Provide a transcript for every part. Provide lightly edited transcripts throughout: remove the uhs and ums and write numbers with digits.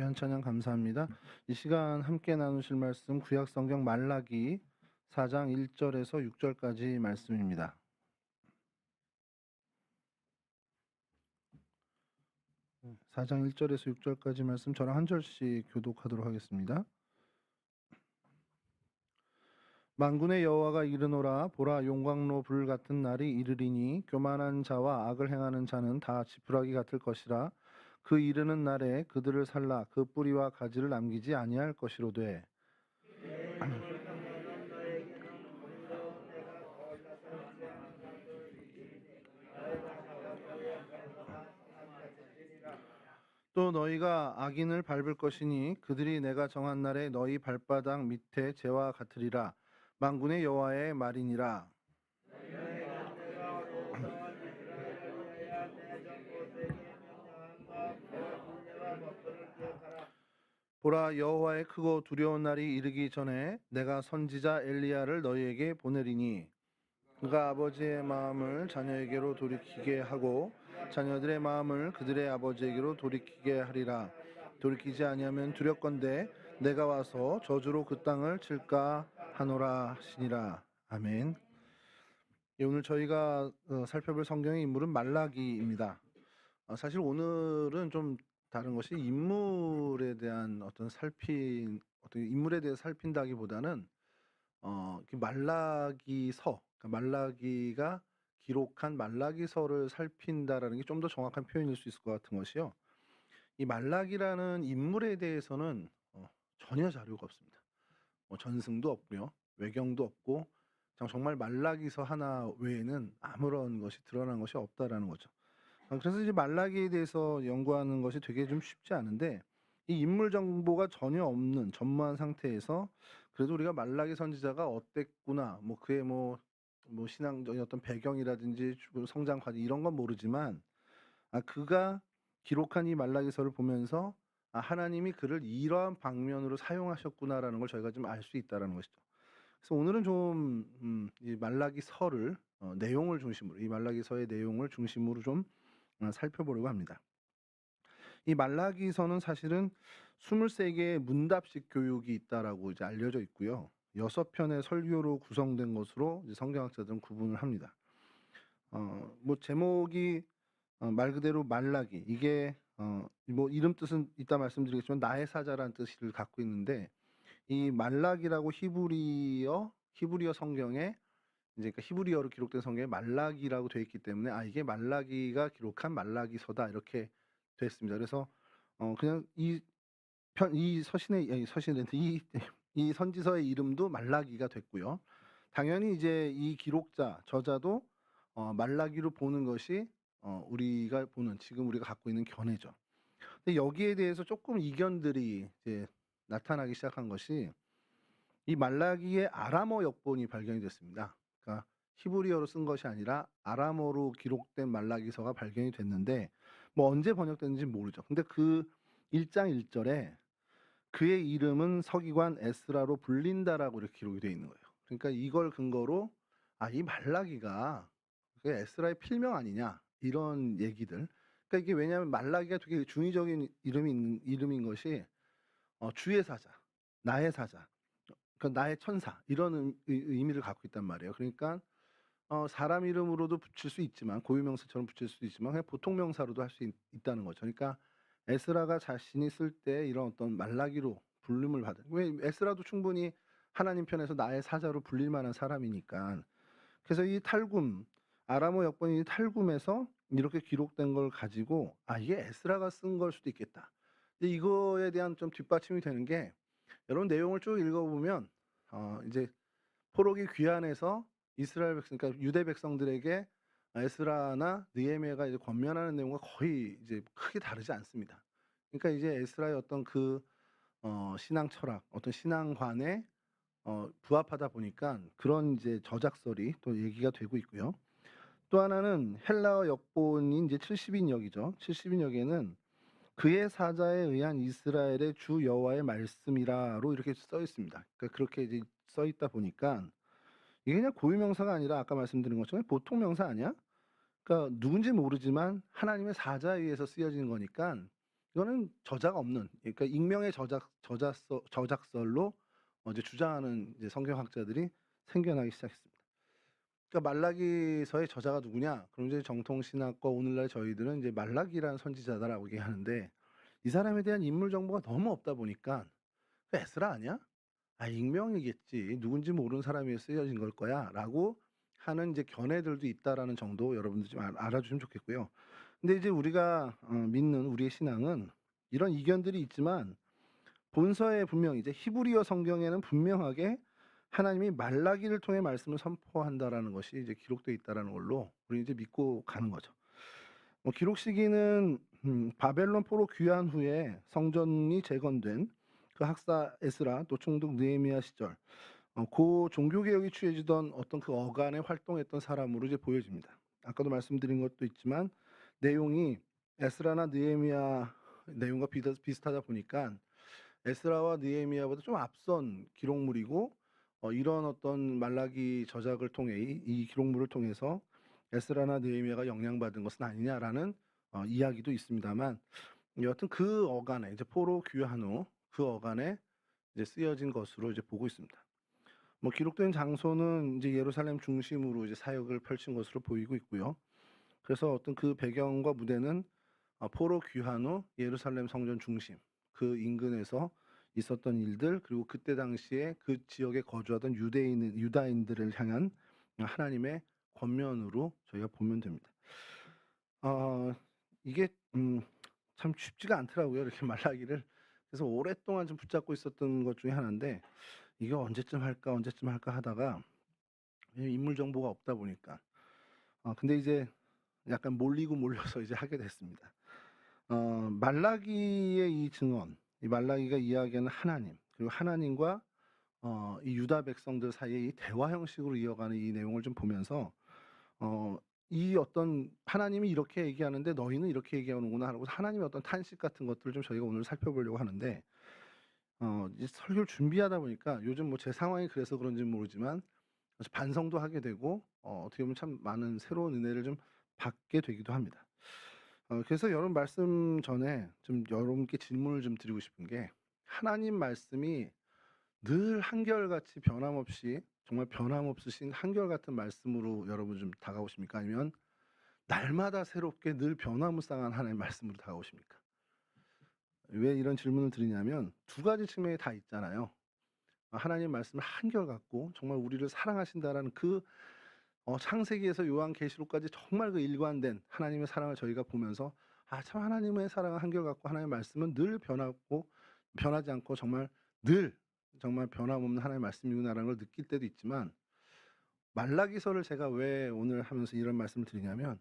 귀한 찬양 감사합니다. 이 시간 함께 나누실 말씀 구약 성경 말라기 4장 1절에서 6절까지 말씀입니다. 4장 1절에서 6절까지 말씀 저랑 한 절씩 교독하도록 하겠습니다. 만군의 여호와가 이르노라 보라 용광로 불 같은 날이 이르리니 교만한 자와 악을 행하는 자는 다 지푸라기 같을 것이라 그 이르는 날에 그들을 살라 그 뿌리와 가지를 남기지 아니할 것이로되 또 너희가 악인을 밟을 것이니 그들이 내가 정한 날에 너희 발바닥 밑에 재와 같으리라 만군의 여호와의 말이니라. 보라 여호와의 크고 두려운 날이 이르기 전에 내가 선지자 엘리야를 너희에게 보내리니 그가 아버지의 마음을 자녀에게로 돌이키게 하고 자녀들의 마음을 그들의 아버지에게로 돌이키게 하리라. 돌이키지 아니하면 두렵건대 내가 와서 저주로 그 땅을 칠까 하노라 하시니라. 아멘. 오늘 저희가 살펴볼 성경의 인물은 말라기입니다. 사실 오늘은 좀 다른 것이 인물에 대한 어떤 인물에 대해 살핀다기보다는 말라기서, 그러니까 말라기가 기록한 말라기서를 살핀다라는 게 좀 더 정확한 표현일 수 있을 것 같은 것이요. 이 말라기라는 인물에 대해서는 전혀 자료가 없습니다. 전승도 없고요, 외경도 없고, 정말 말라기서 하나 외에는 아무런 것이 드러난 것이 없다라는 거죠. 그래서 이제 말라기에 대해서 연구하는 것이 되게 좀 쉽지 않은데 이 인물 정보가 전혀 없는 전무한 상태에서 그래도 우리가 말라기 선지자가 어땠구나, 뭐 그의 뭐 신앙적인 어떤 배경이라든지 성장 과정 이런 건 모르지만 그가 기록한 이 말라기서를 보면서 하나님이 그를 이러한 방면으로 사용하셨구나라는 걸 저희가 좀 알 수 있다라는 것이죠. 그래서 오늘은 좀 이 말라기서를 내용을 중심으로 이 말라기서의 내용을 중심으로 좀 살펴보려고 합니다. 이 말라기서는 사실은 23개의 문답식 교육이 있다라고 이제 알려져 있고요. 6편의 설교로 구성된 것으로 이제 성경학자들은 구분을 합니다. 뭐 제목이 말 그대로 말라기, 이게 뭐 이름 뜻은 이따 말씀드리겠지만 나의 사자라는 뜻을 갖고 있는데 이 말라기라고 히브리어 성경에 이제 그러니까 히브리어로 기록된 성경에 말라기라고 되어 있기 때문에 이게 말라기가 기록한 말라기서다 이렇게 됐습니다. 그래서 그냥 이 서신의 이 선지서의 이름도 말라기가 됐고요. 당연히 이제 이 저자도 말라기로 보는 것이 우리가 보는 지금 우리가 갖고 있는 견해죠. 근데 여기에 대해서 조금 이견들이 이제 나타나기 시작한 것이 이 말라기의 아람어 역본이 발견이 됐습니다. 그러니까 히브리어로 쓴 것이 아니라 아람어로 기록된 말라기서가 발견이 됐는데 뭐 언제 번역됐는지 모르죠. 근데 그 1장 1절에 그의 이름은 서기관 에스라로 불린다라고 이렇게 기록이 되어 있는 거예요. 그러니까 이걸 근거로 이 말라기가 그 에스라의 필명 아니냐 이런 얘기들. 그러니까 이게 왜냐하면 말라기가 되게 중의적인 이름인 것이 주의 사자, 나의 사자, 그러니까 나의 천사 이런 의미를 갖고 있단 말이에요. 그러니까 사람 이름으로도 붙일 수 있지만 고유명사처럼 붙일 수도 있지만 그냥 보통 명사로도 할 수 있다는 거죠. 그러니까 에스라가 자신이 쓸 때 이런 어떤 말라기로 불림을 받은, 왜 에스라도 충분히 하나님 편에서 나의 사자로 불릴 만한 사람이니까. 그래서 이 탈굼, 아람어 역본이 탈굼에서 이렇게 기록된 걸 가지고 이게 에스라가 쓴 걸 수도 있겠다. 근데 이거에 대한 좀 뒷받침이 되는 게 여러분 내용을 쭉 읽어보면 이제 포로기 귀환해서 이스라엘 백성, 그러니까 유대 백성들에게 에스라나 느헤미야가 이제 권면하는 내용과 거의 이제 크게 다르지 않습니다. 그러니까 이제 에스라의 어떤 신앙 철학, 어떤 신앙관에 부합하다 보니까 그런 이제 저작설이 또 얘기가 되고 있고요. 또 하나는 헬라어 역본이 이제 70인역이죠. 70인역에는 그의 사자에 의한 이스라엘의 주 여호와의 말씀이라로 이렇게 써 있습니다. 그러니까 그렇게 이제 써 있다 보니까 이게 그냥 고유명사가 아니라 아까 말씀드린 것처럼 보통 명사 아니야? 그러니까 누군지 모르지만 하나님의 사자에 의해서 쓰여지는 거니까 이거는 저자가 없는, 그러니까 익명의 저작설로 이제 주장하는 이제 성경학자들이 생겨나기 시작했습니다. 그러니까 말라기서의 저자가 누구냐? 그럼 이제 정통 신학과 오늘날 저희들은 이제 말라기라는 선지자다라고 얘기하는데, 이 사람에 대한 인물 정보가 너무 없다 보니까 "그 에스라 아니야? 아 익명이겠지. 누군지 모르는 사람이 쓰여진 걸 거야."라고 하는 이제 견해들도 있다라는 정도 여러분들 좀 알아주시면 좋겠고요. 근데 이제 우리가 믿는 우리의 신앙은 이런 이견들이 있지만 본서에 분명히 이제 히브리어 성경에는 분명하게 하나님이 말라기를 통해 말씀을 선포한다라는 것이 이제 기록되어 있다라는 걸로 우리 이제 믿고 가는 거죠. 기록 시기는 바벨론 포로 귀환 후에 성전이 재건된 그 학사 에스라 또 총독 느헤미야 시절, 고 종교 개혁이 취해지던 어떤 그 어간에 활동했던 사람으로 이제 보여집니다. 아까도 말씀드린 것도 있지만 내용이 에스라나 느헤미야 내용과 비슷하다 보니까 에스라와 느헤미야보다 좀 앞선 기록물이고, 이런 어떤 말라기 저작을 통해 이 기록물을 통해서 에스라나 느헤미야가 영향받은 것은 아니냐라는 이야기도 있습니다만, 여하튼 그 어간에 이제 포로 귀환 후 그 어간에 이제 쓰여진 것으로 이제 보고 있습니다. 기록된 장소는 이제 예루살렘 중심으로 이제 사역을 펼친 것으로 보이고 있고요. 그래서 어떤 그 배경과 무대는 포로 귀환 후 예루살렘 성전 중심 그 인근에서 있었던 일들, 그리고 그때 당시에 그 지역에 거주하던 유다인들을 향한 하나님의 권면으로 저희가 보면 됩니다. 어 이게 참 쉽지가 않더라고요. 이렇게 말라기를 그래서 오랫동안 좀 붙잡고 있었던 것 중에 하나인데, 이게 '언제쯤 할까, 언제쯤 할까.' 하다가 인물 정보가 없다 보니까 근데 이제 약간 몰리고 몰려서 이제 하게 됐습니다. 말라기의 이 증언, 이 말라기가 이야기하는 하나님, 그리고 하나님과 이 유다 백성들 사이의 이 대화 형식으로 이어가는 이 내용을 좀 보면서 어 이 어떤 하나님이 이렇게 얘기하는데 너희는 이렇게 얘기하는구나 하고 하나님의 어떤 탄식 같은 것들을 좀 저희가 오늘 살펴보려고 하는데, 이제 설교를 준비하다 보니까 요즘 뭐 제 상황이 그래서 그런지는 모르지만 그래서 반성도 하게 되고 어떻게 보면 참 많은 새로운 은혜를 좀 받게 되기도 합니다. 그래서 여러분 말씀 전에 좀 여러분께 질문을 좀 드리고 싶은 게, 하나님 말씀이 늘 한결같이 변함없이 정말 변함없으신 한결같은 말씀으로 여러분 좀 다가오십니까? 아니면 날마다 새롭게 늘 변화무쌍한 하나님의 말씀으로 다가오십니까? 왜 이런 질문을 드리냐면 두 가지 측면이 다 있잖아요. 하나님 말씀을 한결같고 정말 우리를 사랑하신다라는 그 창세기에서 요한계시록까지 정말 그 일관된 하나님의 사랑을 저희가 보면서 '아 참 하나님의 사랑은 한결같고 하나님의 말씀은 늘 변하고 변하지 않고 정말 늘 정말 변함없는 하나님의 말씀이구나.'라는 걸 느낄 때도 있지만, 말라기서를 제가 왜 오늘 하면서 이런 말씀을 드리냐면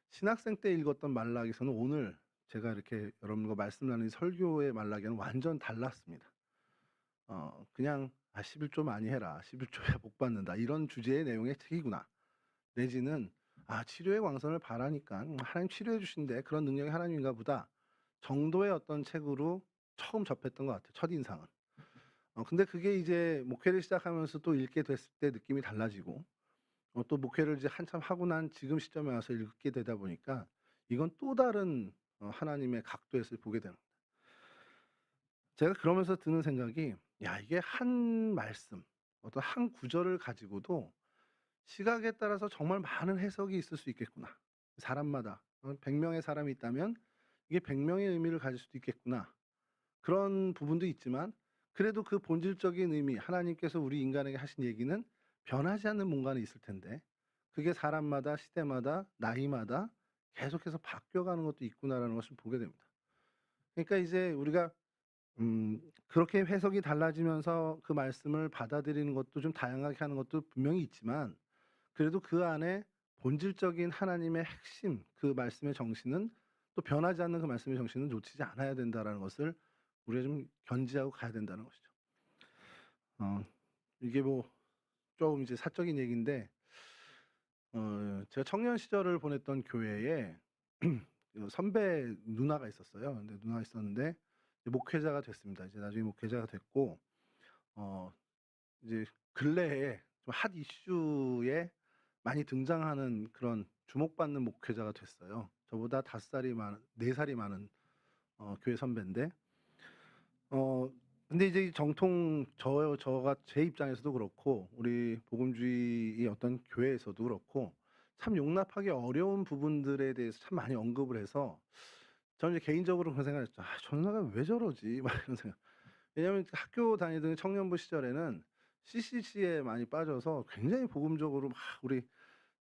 신학생 때 읽었던 말라기서는 오늘 제가 이렇게 여러분과 말씀 나누는 설교의 말라기는 완전 달랐습니다. 그냥 '아 11조 많이 해라. 11조야 복 받는다.' 이런 주제의 내용의 책이구나. 내지는 '아 치료의 광선을 바라니까 하나님 치료해 주신대. 그런 능력이 하나님인가 보다.' 정도의 어떤 책으로 처음 접했던 것 같아요, 첫인상은. 근데 그게 이제 목회를 시작하면서 또 읽게 됐을 때 느낌이 달라지고, 또 목회를 이제 한참 하고 난 지금 시점에 와서 읽게 되다 보니까 이건 또 다른 하나님의 각도에서 보게 되는, 제가 그러면서 드는 생각이 '야 이게 한 말씀, 어떤 한 구절을 가지고도 시각에 따라서 정말 많은 해석이 있을 수 있겠구나. 사람마다 100 명의 사람이 있다면 이게 100 명의 의미를 가질 수도 있겠구나.' 그런 부분도 있지만 그래도 그 본질적인 의미, 하나님께서 우리 인간에게 하신 얘기는 변하지 않는 뭔가는 있을 텐데 그게 사람마다 시대마다 나이마다 계속해서 바뀌어가는 것도 있구나라는 것을 보게 됩니다. 그러니까 이제 우리가 그렇게 해석이 달라지면서 그 말씀을 받아들이는 것도 좀 다양하게 하는 것도 분명히 있지만, 그래도 그 안에 본질적인 하나님의 핵심 그 말씀의 정신은, 또 변하지 않는 그 말씀의 정신은 놓치지 않아야 된다라는 것을 우리가 좀 견지하고 가야 된다는 것이죠. 어 이게 뭐 좀 이제 사적인 얘기인데, 제가 청년 시절을 보냈던 교회에 선배 누나가 있었어요. 근데 누나가 있었는데 이제 목회자가 됐습니다. 이제 나중에 목회자가 됐고, 어 이제 근래에 좀 핫 이슈에 많이 등장하는 그런 주목받는 목회자가 됐어요. 저보다 5 살이 많은 4 살이 많은 교회 선배인데 어 근데 이제 정통 저가 제 입장에서도 그렇고 우리 복음주의의 어떤 교회에서도 그렇고 참 용납하기 어려운 부분들에 대해서 참 많이 언급을 해서 저는 이제 개인적으로 그런 생각을 했죠. '아 저 누나가 왜 저러지?' 막 이런 생각. 왜냐하면 학교 다니던 청년부 시절에는 CCC에 많이 빠져서 굉장히 복음적으로 막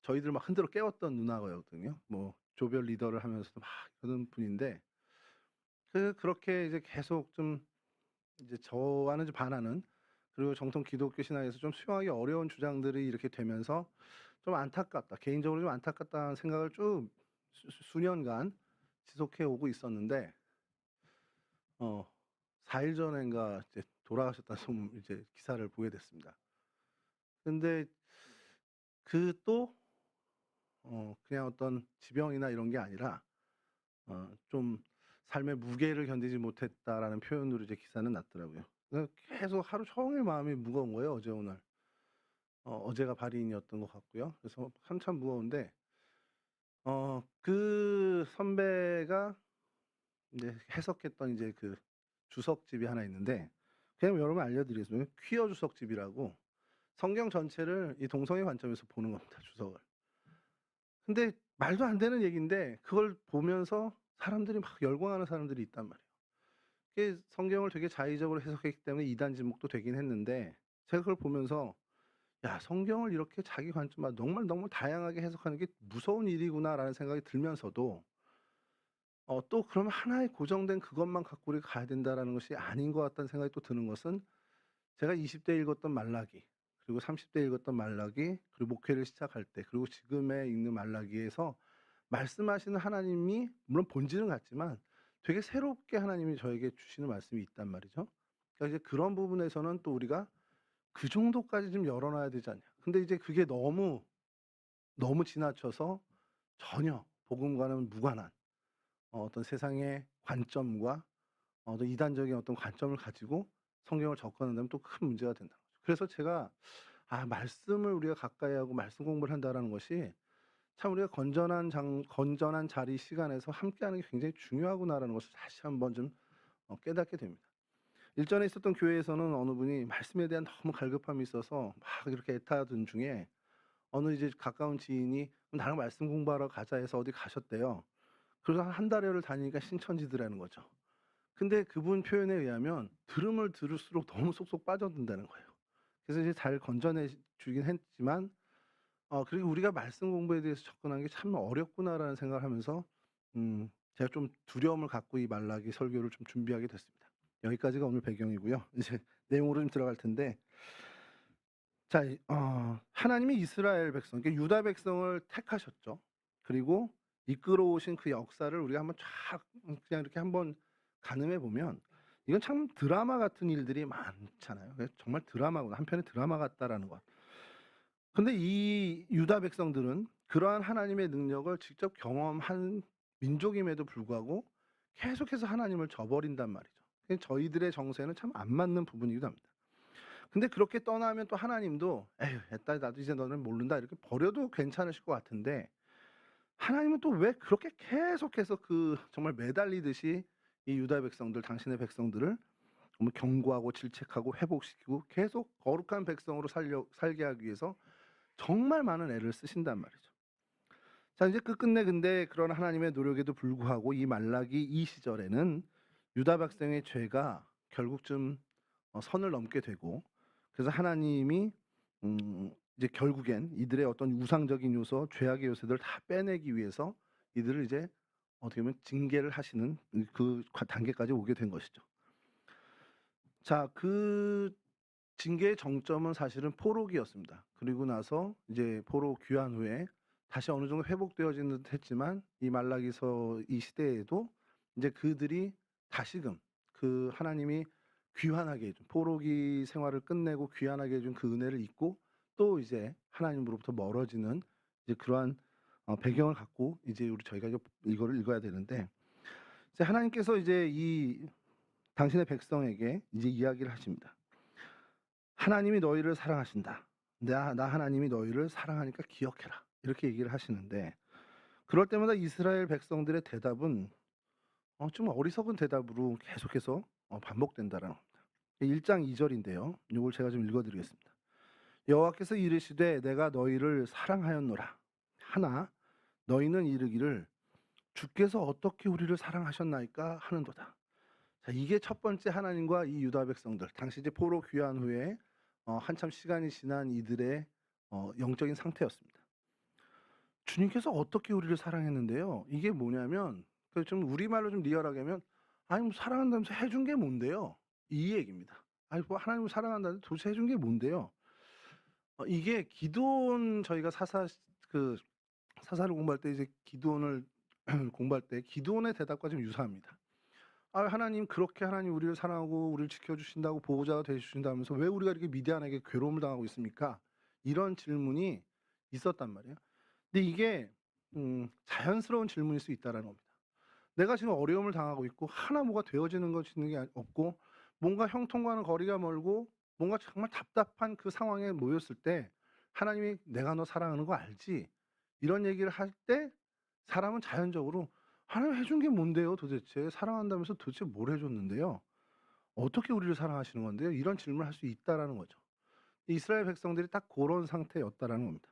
저희들 막 흔들어 깨웠던 누나거든요. 뭐 조별 리더를 하면서도 막 그러는 분인데 그렇게 이제 계속 좀 이제 저와는 좀 반하는, 그리고 정통 기독교 신앙에서 좀 수용하기 어려운 주장들이 이렇게 되면서 좀 안타깝다. 개인적으로 좀 안타깝다는 생각을 쭉 수년간 지속해 오고 있었는데 어 4일 전인가 이제 돌아가셨다는 소문 이제 기사를 보게 됐습니다. 근데 또 그냥 어떤 지병이나 이런 게 아니라 좀 "삶의 무게를 견디지 못했다."라는 표현으로 이제 기사는 났더라고요. 계속 하루 종일 마음이 무거운 거예요, 어제 오늘. 어제가 발인이었던 것 같고요. 그래서 한참 무거운데 그 선배가 이제 해석했던 이제 그 주석집이 하나 있는데, 그냥 여러분 알려드리겠습니다. 퀴어 주석집이라고 성경 전체를 이 동성애 관점에서 보는 겁니다, 주석을. 근데 말도 안 되는 얘기인데 그걸 보면서 사람들이 막 열광하는 사람들이 있단 말이에요. 이게 성경을 되게 자의적으로 해석했기 때문에 이단 지목도 되긴 했는데, 제가 그걸 보면서 '야 성경을 이렇게 자기 관점만 정말 너무 다양하게 해석하는 게 무서운 일이구나.'라는 생각이 들면서도 또 그러면 하나의 고정된 그것만 갖고 우리가 가야 된다라는 것이 아닌 것 같다는 생각이 또 드는 것은, 제가 20대 읽었던 말라기, 그리고 30대 읽었던 말라기, 그리고 목회를 시작할 때, 그리고 지금에 읽는 말라기에서 말씀하시는 하나님이 물론 본질은 같지만 되게 새롭게 하나님이 저에게 주시는 말씀이 있단 말이죠. 그러니까 이제 그런 부분에서는 또 우리가 그 정도까지 좀 열어 놔야 되지 않냐. 근데 이제 그게 너무 지나쳐서 전혀 복음과는 무관한 어떤 세상의 관점과 어떤 이단적인 어떤 관점을 가지고 성경을 접근한다면 또 큰 문제가 된다는 거죠. 그래서 제가 '아 말씀을 우리가 가까이 하고 말씀 공부를 한다.'라는 것이 참 우리가 건전한 자리 시간에서 함께하는 게 굉장히 중요하구나라는 것을 다시 한번 좀 깨닫게 됩니다. 일전에 있었던 교회에서는 어느 분이 말씀에 대한 너무 갈급함이 있어서 막 이렇게 애타던 중에 어느 이제 가까운 지인이 "나랑 말씀 공부하러 가자." 해서 어디 가셨대요. 그래서 한 달여를 다니니까 신천지더라는 거죠. 근데 그분 표현에 의하면 들으면 들을수록 너무 쏙쏙 빠져든다는 거예요. 그래서 이제 잘 건져내 주긴 했지만 그리고 우리가 '말씀 공부에 대해서 접근하는 게 참 어렵구나.'라는 생각을 하면서 제가 좀 두려움을 갖고 이 말라기 설교를 좀 준비하게 됐습니다. 여기까지가 오늘 배경이고요. 이제 내용으로 좀 들어갈 텐데, 자 하나님이 이스라엘 백성, 그러니까 유다 백성을 택하셨죠. 그리고 이끌어 오신 그 역사를 우리가 한번 쫙 그냥 이렇게 한번 가늠해 보면 이건 참 드라마 같은 일들이 많잖아요. 정말 드라마구나. 한편의 드라마 같다라는 것. 근데 이 유다 백성들은 그러한 하나님의 능력을 직접 경험한 민족임에도 불구하고 계속해서 하나님을 저버린단 말이죠. 저희들의 정세는 참 안 맞는 부분이기도 합니다. 근데 그렇게 떠나면 또 하나님도 '에휴 됐다. 나도 이제 너를 모른다.' 이렇게 버려도 괜찮으실 것 같은데, 하나님은 또 왜 그렇게 계속해서 정말 매달리듯이 이 유다 백성들, 당신의 백성들을 너무 경고하고 질책하고 회복시키고 계속 거룩한 백성으로 살게 하기 위해서 정말 많은 애를 쓰신단 말이죠. 자 이제 끝끝내 근데 그런 하나님의 노력에도 불구하고 이 말라기 이 시절에는 유다 백성의 죄가 결국 좀 선을 넘게 되고, 그래서 하나님이 이제 결국엔 이들의 어떤 우상적인 요소, 죄악의 요소들을 다 빼내기 위해서 이들을 이제 어떻게 보면 징계를 하시는 단계까지 오게 된 것이죠. 자 징계의 정점은 사실은 포로기였습니다. 그리고 나서 이제 포로 귀환 후에 다시 어느 정도 회복되어지는 듯 했지만 이 말라기서 이 시대에도 이제 그들이 다시금 하나님이 귀환하게 해준, 포로기 생활을 끝내고 귀환하게 해준 그 은혜를 잊고 또 이제 하나님으로부터 멀어지는 이제 그러한 배경을 갖고 이제 저희가 이거를 읽어야 되는데, 이제 하나님께서 이제 이 당신의 백성에게 이제 이야기를 하십니다. 하나님이 너희를 사랑하신다. 나 하나님이 너희를 사랑하니까 기억해라. 이렇게 얘기를 하시는데, 그럴 때마다 이스라엘 백성들의 대답은 좀 어리석은 대답으로 계속해서 반복된다라는 겁니다. 1장 2 절인데요. 요걸 제가 좀 읽어 드리겠습니다. 여호와께서 이르시되 내가 너희를 사랑하였노라. 하나 너희는 이르기를 주께서 어떻게 우리를 사랑하셨나이까 하는도다. 자, 이게 첫 번째 하나님과 이 유다 백성들 당시 이제 포로 귀환 후에 한참 시간이 지난 이들의 영적인 상태였습니다. 주님께서 어떻게 우리를 사랑했는데요. 이게 뭐냐면 그 좀 우리말로 좀 리얼하게 하면 아니 뭐 사랑한다면서 해준 게 뭔데요. 이 얘기입니다. 아니 뭐 하나님을 사랑한다는데 도대체 해준 게 뭔데요. 이게 기드온 저희가 그 사사를 공부할 때 이제 기드온을 공부할 때 기드온의 대답과 좀 유사합니다. "아 하나님 그렇게 하나님 우리를 사랑하고 우리를 지켜 주신다고 보호자가 되어 주신다면서 왜 우리가 이렇게 미디안에게 괴로움을 당하고 있습니까?" 이런 질문이 있었단 말이에요. 근데 이게 자연스러운 질문일 수 있다라는 겁니다. 내가 지금 어려움을 당하고 있고 하나 뭐가 되어지는 것이 있는 게 없고 뭔가 형통과는 거리가 멀고 뭔가 정말 답답한 그 상황에 놓였을 때 하나님이 "내가 너 사랑하는 거 알지?" 이런 얘기를 할 때 사람은 자연적으로 '하나님 해준 게 뭔데요 도대체? 사랑한다면서 도대체 뭘 해 줬는데요? 어떻게 우리를 사랑하시는 건데요?' 이런 질문을 할 수 있다라는 거죠. 이스라엘 백성들이 딱 고런 상태였다라는 겁니다.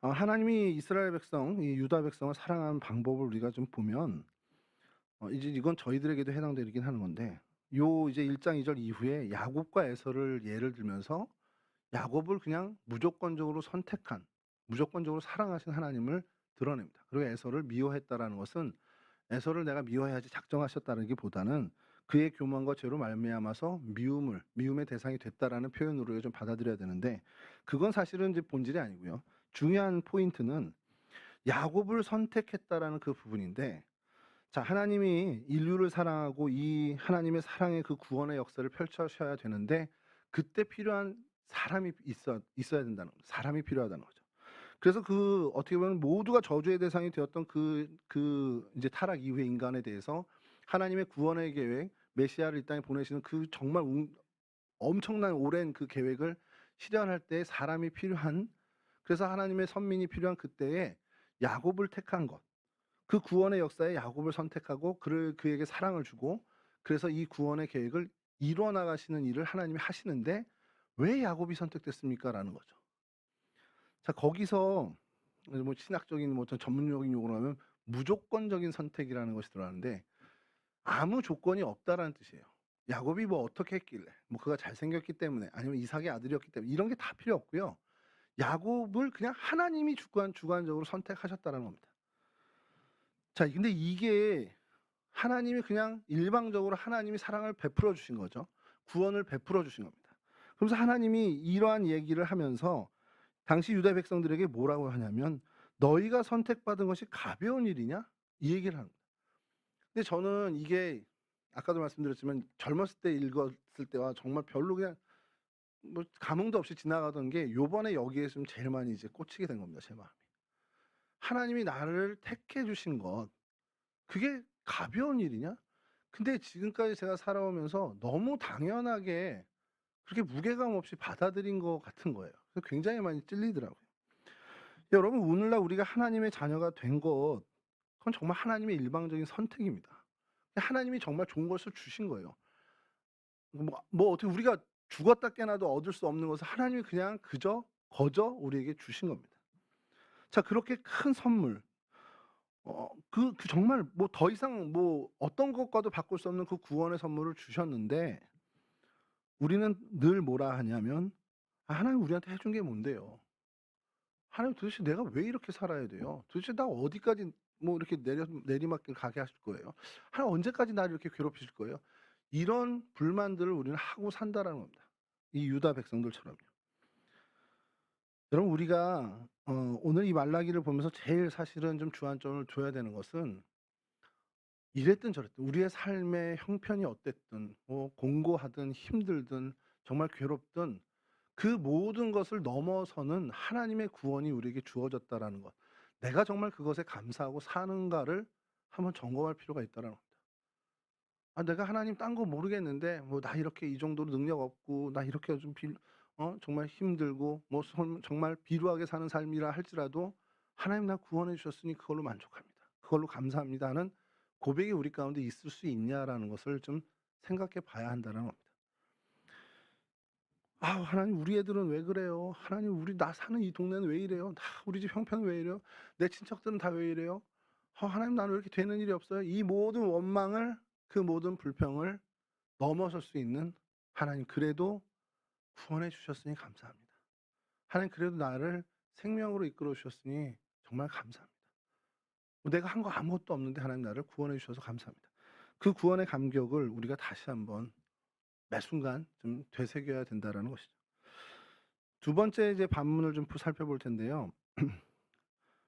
하나님이 이스라엘 백성, 이 유다 백성을 사랑하는 방법을 우리가 좀 보면 이제 이건 저희들에게도 해당되긴 하는 건데 요 이제 1장 2절 이후에 야곱과 에서를 예를 들면서 야곱을 그냥 무조건적으로 선택한 무조건적으로 사랑하신 하나님을 드러냅니다. 그리고 에서를 미워했다라는 것은 에서를 내가 미워해야지 작정하셨다라기보다는 그의 교만과 죄로 말미암아서 미움의 대상이 됐다라는 표현으로 좀 받아들여야 되는데 그건 사실은 이제 본질이 아니고요. 중요한 포인트는 야곱을 선택했다라는 그 부분인데 자 하나님이 인류를 사랑하고 이 하나님의 사랑의 그 구원의 역사를 펼쳐셔야 되는데 그때 필요한 사람이 있어야 된다는 거죠. 사람이 필요하다는 거죠. 그래서 그 어떻게 보면 모두가 저주의 대상이 되었던 그 이제 타락 이후의 인간에 대해서 하나님의 구원의 계획, 메시아를 이 땅에 보내시는 그 정말 엄청난 오랜 그 계획을 실현할 때 사람이 필요한 그래서 하나님의 선민이 필요한 그때에 야곱을 택한 것. 그 구원의 역사에 야곱을 선택하고 그에게 사랑을 주고 그래서 이 구원의 계획을 이루어 나가시는 일을 하나님이 하시는데 '왜 야곱이 선택됐습니까?'라는 거죠. 자 거기서 뭐 신학적인 뭐 어떤 전문적인 용어로 하면 무조건적인 선택이라는 것이 들어가는데 아무 조건이 없다라는 뜻이에요. 야곱이 뭐 어떻게 했길래 뭐 그가 잘생겼기 때문에 아니면 이삭의 아들이었기 때문에 이런 게 다 필요 없고요. 야곱을 그냥 하나님이 주관적으로 선택하셨다라는 겁니다. 자 근데 이게 하나님이 그냥 일방적으로 하나님이 사랑을 베풀어 주신 거죠. 구원을 베풀어 주신 겁니다. 그러면서 하나님이 이러한 얘기를 하면서 당시 유다 백성들에게 뭐라고 하냐면 "너희가 선택받은 것이 가벼운 일이냐?" 이 얘기를 하는 거예요. 근데 저는 이게 아까도 말씀드렸지만 젊었을 때 읽었을 때와 정말 별로 그냥 뭐 감흥도 없이 지나가던 게 요번에 여기에 좀 제일 많이 이제 꽂히게 된 겁니다, 제 마음이. 하나님이 나를 택해 주신 것 그게 가벼운 일이냐? 근데 지금까지 제가 살아오면서 너무 당연하게 그렇게 무게감 없이 받아들인 것 같은 거예요. 그래서 굉장히 많이 찔리더라고요. 여러분 오늘날 우리가 하나님의 자녀가 된 것 그건 정말 하나님의 일방적인 선택입니다. 하나님이 정말 좋은 것을 주신 거예요. 뭐 어떻게 우리가 죽었다 깨나도 얻을 수 없는 것을 하나님이 그냥 그저 거저 우리에게 주신 겁니다. 자 그렇게 큰 선물 그 정말 뭐 더 이상 뭐 어떤 것과도 바꿀 수 없는 그 구원의 선물을 주셨는데 우리는 늘 뭐라 하냐면 '아 하나님 우리한테 해준 게 뭔데요? 하나님 도대체 내가 왜 이렇게 살아야 돼요? 도대체 나 어디까지 뭐 이렇게 내리막길 가게 하실 거예요? 하나님 언제까지 나를 이렇게 괴롭히실 거예요?' 이런 불만들을 우리는 하고 산다라는 겁니다. 이 유다 백성들처럼요. 여러분 우리가 오늘 이 말라기를 보면서 제일 사실은 좀 주안점을 둬야 되는 것은 이랬든 저랬든 우리의 삶의 형편이 어땠든 뭐 공고하든 힘들든 정말 괴롭든 그 모든 것을 넘어서는 하나님의 구원이 우리에게 주어졌다라는 것. 내가 정말 그것에 감사하고 사는가를 한번 점검할 필요가 있다라는 겁니다. 내가 하나님 딴 거 모르겠는데 뭐 나 이렇게 이 정도로 능력 없고 나 이렇게 좀 정말 힘들고 뭐 정말 비루하게 사는 삶이라 할지라도 '하나님 나 구원해 주셨으니 그걸로 만족합니다. 그걸로 감사합니다.' 하는 고백이 우리 가운데 있을 수 있냐라는 것을 좀 생각해 봐야 한다는 겁니다. "아 하나님 우리 애들은 왜 그래요? 하나님 우리 나 사는 이 동네는 왜 이래요? 다 우리 집 형편은 왜 이래요? 내 친척들은 다 왜 이래요? 하나님 나는 왜 이렇게 되는 일이 없어요?" 이 모든 원망을 그 모든 불평을 넘어설 수 있는 하나님 그래도 구원해 주셨으니 감사합니다. 하나님 그래도 나를 생명으로 이끌어 주셨으니 정말 감사합니다. 내가 한 거 아무것도 없는데 하나님 나를 구원해 주셔서 감사합니다. 그 구원의 감격을 우리가 다시 한번 매 순간 좀 되새겨야 된다라는 것이죠. 두 번째 이제 반문을 좀 살펴볼 텐데요.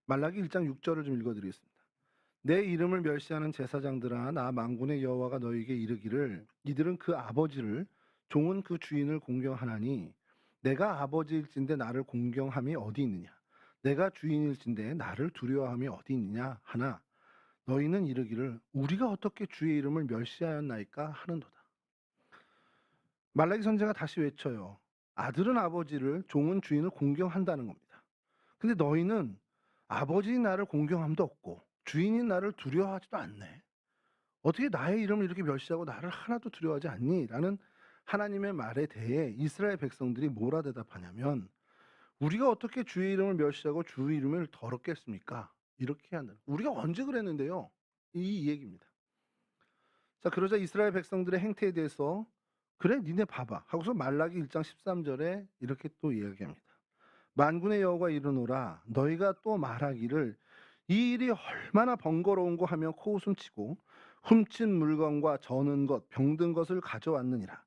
말라기 1장 6 절을 좀 읽어 드리겠습니다. "내 이름을 멸시하는 제사장들아 나 만군의 여호와가 너희에게 이르기를 이들은 그 아버지를 종은 그 주인을 공경하나니 내가 아버지일진대 나를 공경함이 어디 있느냐 내가 주인일진대 나를 두려워함이 어디 있느냐 하나 너희는 이르기를 우리가 어떻게 주의 이름을 멸시하였나이까 하는도다." 말라기 선지자가 다시 외쳐요. 아들은 아버지를 종은 주인을 공경한다는 겁니다. 근데 너희는 아버지인 나를 공경함도 없고 주인인 나를 두려워하지도 않네. 어떻게 나의 이름을 이렇게 멸시하고 나를 하나도 두려워하지 않니? 라는 하나님의 말에 대해 이스라엘 백성들이 뭐라 대답하냐면 우리가 어떻게 주의 이름을 멸시하고 주의 이름을 더럽게 했습니까? 이렇게 한다. 우리가 언제 그랬는데요? 이 얘기입니다. 자, 그러자 이스라엘 백성들의 행태에 대해서 그래 니네 봐봐 하고서 말라기 1장 13절에 이렇게 또 이야기합니다. 만군의 여호와가 이르노라 너희가 또 말하기를 이 일이 얼마나 번거로운고 하며 코웃음치고 훔친 물건과 저는 것 병든 것을 가져왔느니라.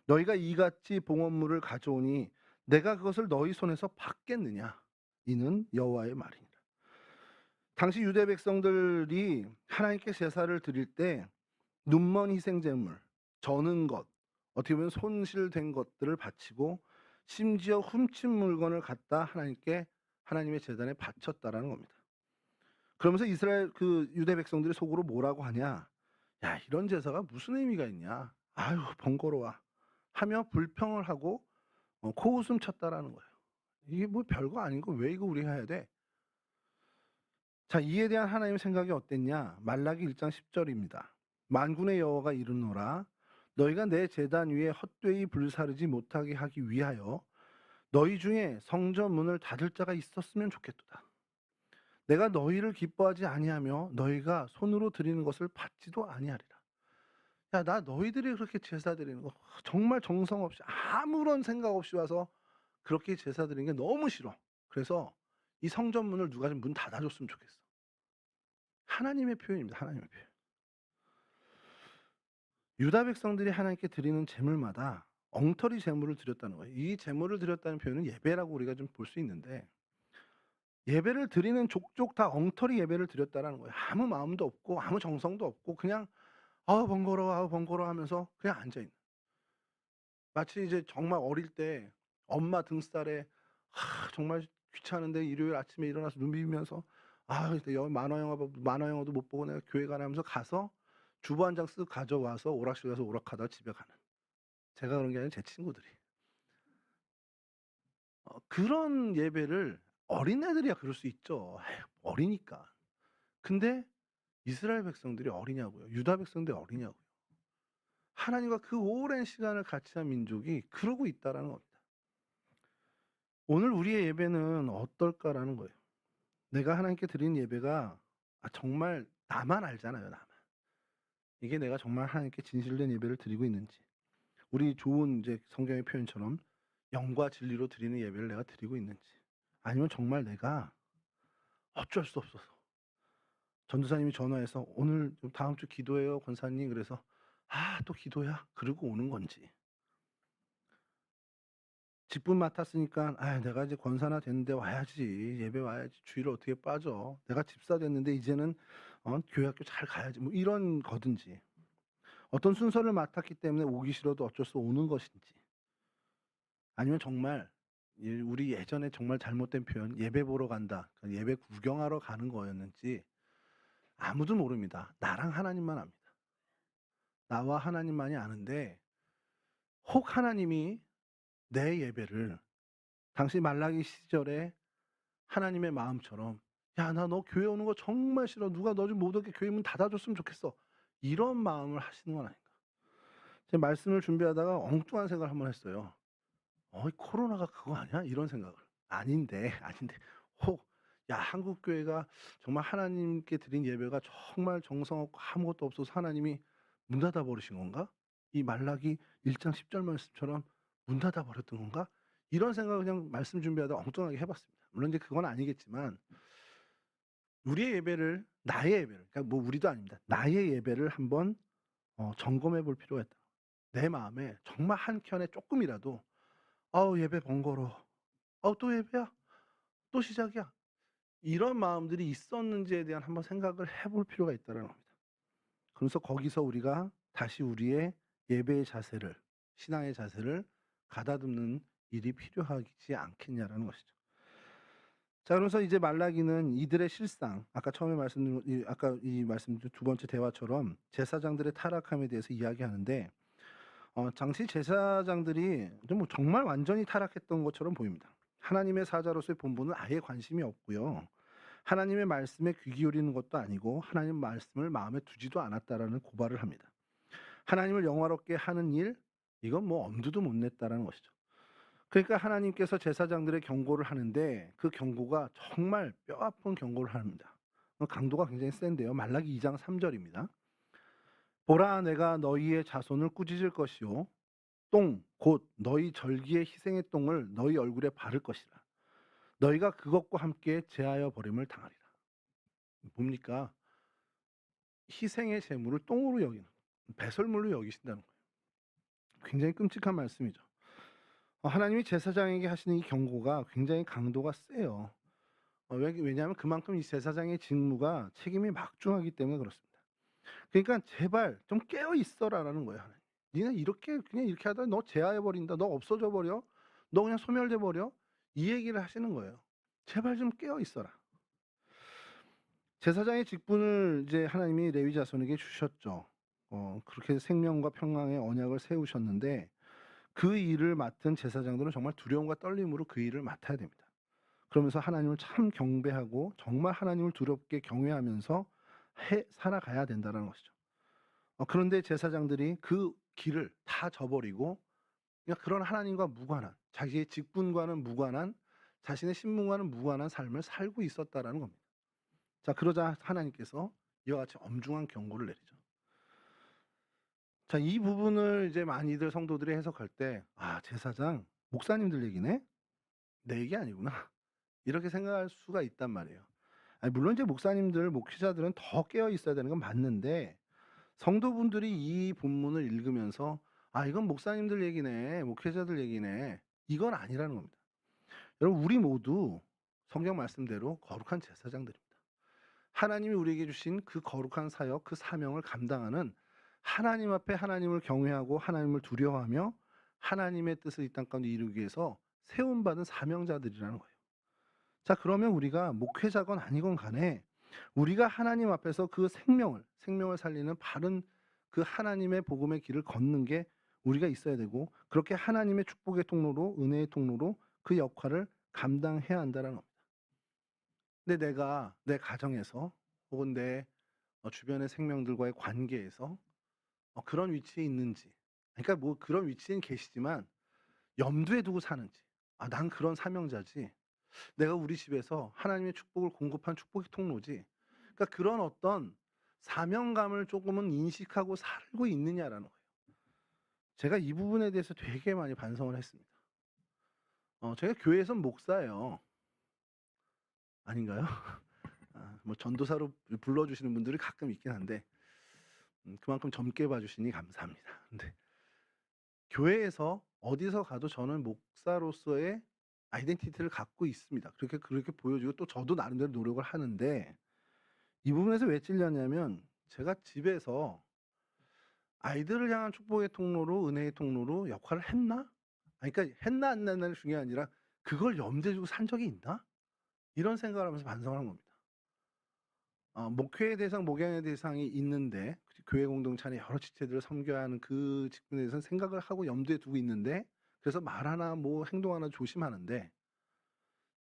너희가 이같이 봉헌물을 가져오니 내가 그것을 너희 손에서 받겠느냐. 이는 여호와의 말이니라. 당시 유대 백성들이 하나님께 제사를 드릴 때 눈먼 희생제물, 저는 것, 어떻게 보면 손실된 것들을 바치고 심지어 훔친 물건을 갖다 하나님께 하나님의 제단에 바쳤다라는 겁니다. 그러면서 이스라엘 그 유대 백성들이 속으로 뭐라고 하냐? 야, 이런 제사가 무슨 의미가 있냐? 아유, 번거로워. 하며 불평을 하고 코웃음 쳤다라는 거예요. 이게 뭐 별거 아닌 거 왜 이거 우리가 해야 돼? 자, 이에 대한 하나님의 생각이 어땠냐? 말라기 1장 10절입니다. 만군의 여호와가 이르노라 너희가 내 제단 위에 헛되이 불사르지 못하게 하기 위하여 너희 중에 성전 문을 닫을 자가 있었으면 좋겠도다. 내가 너희를 기뻐하지 아니하며 너희가 손으로 드리는 것을 받지도 아니하리라. 야, 나 너희들이 그렇게 제사 드리는 거 정말 정성 없이 아무런 생각 없이 와서 그렇게 제사 드리는 게 너무 싫어. 그래서 이 성전 문을 누가 좀 문 닫아줬으면 좋겠어. 하나님의 표현입니다. 하나님의 표현. 유다 백성들이 하나님께 드리는 제물마다 엉터리 제물을 드렸다는 거예요. 이 제물을 드렸다는 표현은 예배라고 우리가 좀 볼 수 있는데 예배를 드리는 족족 다 엉터리 예배를 드렸다라는 거예요. 아무 마음도 없고 아무 정성도 없고 그냥 "아우 번거로워. 아우 번거로워." 하면서 그냥 앉아 있는. 마치 이제 정말 어릴 때 엄마 등살에 정말 귀찮은데 일요일 아침에 일어나서 눈 비비면서 '아 근데 만화 영화도 못 보고 내가 교회 가나.' 하면서 가서 주보 한 장 쓱 가져와서 오락실 가서 오락하다가 집에 가는. 제가 그런 게 아니라 제 친구들이. 그런 예배를 어린애들이야 그럴 수 있죠. 에이 어리니까. 근데 이스라엘 백성들이 어리냐고요. 유다 백성들이 어리냐고요. 하나님과 그 오랜 시간을 같이 한 민족이 그러고 있다라는 겁니다. 오늘 우리의 예배는 어떨까라는 거예요. 내가 하나님께 드리는 예배가 정말 나만 알잖아요, 나만. 이게 내가 정말 하나님께 진실된 예배를 드리고 있는지. 우리 좋은 이제 성경의 표현처럼 영과 진리로 드리는 예배를 내가 드리고 있는지. 아니면 정말 내가 어쩔 수 없어서 전도사님이 전화해서 "오늘 좀 다음 주 기도해요, 권사님." 그래서 '아 또 기도야?' 그러고 오는 건지. 직분 맡았으니까 '아 내가 이제 권사나 됐는데 와야지. 예배 와야지. 주일을 어떻게 빠져. 내가 집사 됐는데 이제는 교회 학교 잘 가야지.' 뭐 이런 거든지. 어떤 순서를 맡았기 때문에 오기 싫어도 어쩔 수 오는 것인지. 아니면 정말 우리 예전에 정말 잘못된 표현 '예배 보러 간다.' 그러니까 예배 구경하러 가는 거였는지 아무도 모릅니다. 나랑 하나님만 압니다. 나와 하나님만이 아는데 혹 하나님이 내 예배를 당시 말라기 시절에 하나님의 마음처럼 "야 나 너 교회 오는 거 정말 싫어. 누가 너 좀 못 오게 교회 문 닫아 줬으면 좋겠어." 이런 마음을 하시는 건 아닌가. 제가 말씀을 준비하다가 엉뚱한 생각을 한번 했어요. '어이 코로나가 그거 아니야?' 이런 생각을. 아닌데, 아닌데 혹 '야 한국 교회가 정말 하나님께 드린 예배가 정말 정성 없고 아무것도 없어서 하나님이 문 닫아 버리신 건가? 이 말라기 1장 10절 말씀처럼 문 닫아 버렸던 건가?' 이런 생각을 그냥 말씀 준비하다가 엉뚱하게 해 봤습니다. 물론 이제 그건 아니겠지만 우리의 예배를 나의 예배를 그러니까 뭐 우리도 아닙니다. 나의 예배를 한번 점검해 볼 필요가 있다. 내 마음에 정말 한켠에 쪼끔이라도 '아우 예배 번거로워. 아우 또 예배야? 또 시작이야?' 이런 마음들이 있었는지에 대한 한번 생각을 해볼 필요가 있다라는 겁니다. 그래서 거기서 우리가 다시 우리의 예배의 자세를 신앙의 자세를 가다듬는 일이 필요하지 않겠냐라는 것이죠. 자 그러면서 이제 말라기는 이들의 실상 아까 처음에 말씀드린 아까 이 말씀드린 두 번째 대화처럼 제사장들의 타락함에 대해서 이야기하는데 당시 제사장들이 좀 뭐 정말 완전히 타락했던 것처럼 보입니다. 하나님의 사자로서의 본분은 아예 관심이 없고요. 하나님의 말씀에 귀 기울이는 것도 아니고 하나님 말씀을 마음에 두지도 않았다라는 고발을 합니다. 하나님을 영화롭게 하는 일 이건 뭐 엄두도 못 냈다라는 것이죠. 그러니까 하나님께서 제사장들의 경고를 하는데 그 경고가 정말 뼈아픈 경고를 합니다. 강도가 굉장히 센데요. 말라기 2장 3절입니다. 보라 내가 너희의 자손을 꾸짖을 것이요 똥 곧 너희 절기의 희생의 똥을 너희 얼굴에 바를 것이라. 너희가 그것과 함께 제하여 버림을 당하리라. 뭡니까? 희생의 제물을 똥으로 여기는 배설물로 여기신다는 거예요. 굉장히 끔찍한 말씀이죠. 하나님이 제사장에게 하시는 이 경고가 굉장히 강도가 세요. 왜냐하면 그만큼 이 제사장의 직무가 책임이 막중하기 때문에 그렇습니다. 그러니까 "제발 좀 깨어 있어라."라는 거예요 하나님. "니네 이렇게 그냥 이렇게 하다가 너 제하해 버린다. 너 없어져 버려. 너 그냥 소멸돼 버려." 이 얘기를 하시는 거예요. "제발 좀 깨어 있어라." 제사장의 직분을 이제 하나님이 레위 자손에게 주셨죠. 그렇게 생명과 평강의 언약을 세우셨는데 그 일을 맡은 제사장들은 정말 두려움과 떨림으로 그 일을 맡아야 됩니다. 그러면서 하나님을 참 경배하고 정말 하나님을 두렵게 경외하면서 살아가야 된다는 것이죠. 그런데 제사장들이 그 길을 다 저버리고 그냥 그런 하나님과 무관한 자기의 직분과는 무관한 자신의 신분과는 무관한 삶을 살고 있었다라는 겁니다. 자 그러자 하나님께서 이와 같이 엄중한 경고를 내리죠. 자 이 부분을 이제 많이들 성도들이 해석할 때 '아 제사장, 목사님들 얘기네? 내 얘기 아니구나.' 이렇게 생각할 수가 있단 말이에요. 아니 물론 이제 목사님들, 목회자들은 더 깨어 있어야 되는 건 맞는데 성도분들이 이 본문을 읽으면서 '아 이건 목사님들 얘기네. 목회자들 얘기네.' 이건 아니라는 겁니다. 여러분 우리 모두 성경 말씀대로 거룩한 제사장들입니다. 하나님이 우리에게 주신 그 거룩한 사역, 그 사명을 감당하는 하나님 앞에 하나님을 경외하고 하나님을 두려워하며 하나님의 뜻을 이 땅 가운데 이루기 위해서 세움 받은 사명자들이라는 거예요. 자 그러면 우리가 목회자건 아니건 간에 우리가 하나님 앞에서 그 생명을 살리는 바른 그 하나님의 복음의 길을 걷는 게 우리가 있어야 되고 그렇게 하나님의 축복의 통로로 은혜의 통로로 그 역할을 감당해야 한다는 겁니다. 근데 내가 내 가정에서 혹은 내 주변의 생명들과의 관계에서 그런 위치에 있는지 그러니까 뭐 그런 위치엔 계시지만 염두에 두고 사는지 '아 난 그런 사명자지. 내가 우리 집에서 하나님의 축복을 공급한 축복의 통로지.' 그러니까 그런 어떤 사명감을 조금은 인식하고 살고 있느냐라는 거예요. 제가 이 부분에 대해서 되게 많이 반성을 했습니다. 제가 교회에선 목사예요. 아닌가요? 뭐 전도사로 불러 주시는 분들이 가끔 있긴 한데 그만큼 젊게 봐 주시니 감사합니다. 근데 교회에서 어디서 가도 저는 목사로서의 아이덴티티를 갖고 있습니다. 그렇게 보여지고 또 저도 나름대로 노력을 하는데 이 부분에서 왜 찔렸냐면 제가 집에서 아이들을 향한 축복의 통로로 은혜의 통로로 역할을 했나? 아니 그러니까 했나 안 했나가 중요한 게 아니라 '그걸 염두에 두고 산 적이 있나?' 이런 생각을 하면서 반성을 한 겁니다. 목회의 대상, 목양의 대상이 있는데 교회 공동체 안에 여러 지체들을 섬겨야 하는 그 직분에 대해서는 생각을 하고 염두에 두고 있는데 그래서 말 하나 뭐 행동 하나 조심하는데